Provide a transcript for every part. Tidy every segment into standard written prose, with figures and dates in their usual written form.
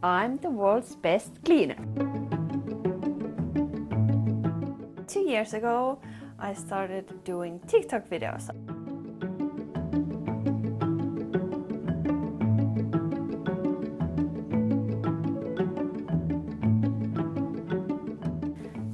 I'm the world's best cleaner. 2 years ago, I started doing TikTok videos.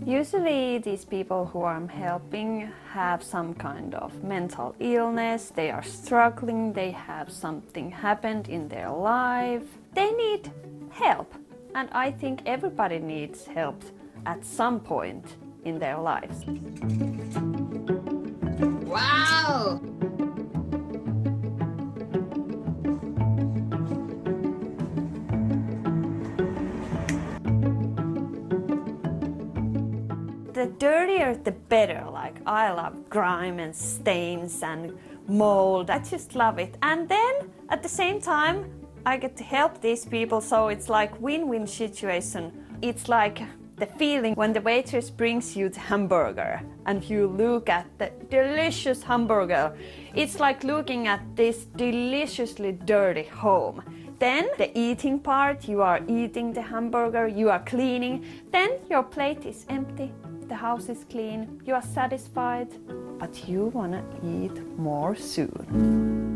Usually these people who I'm helping have some kind of mental illness, they are struggling, they have something happened in their life. They need help, and I think everybody needs help at some point in their lives. Wow! The dirtier the better, like I love grime and stains and mold, I just love it. And then at the same time I get to help these people, so it's like win-win situation. It's like the feeling when the waitress brings you the hamburger and you look at the delicious hamburger. It's like looking at this deliciously dirty home. Then the eating part, you are eating the hamburger, you are cleaning, then your plate is empty, the house is clean, you are satisfied, but you wanna eat more soon.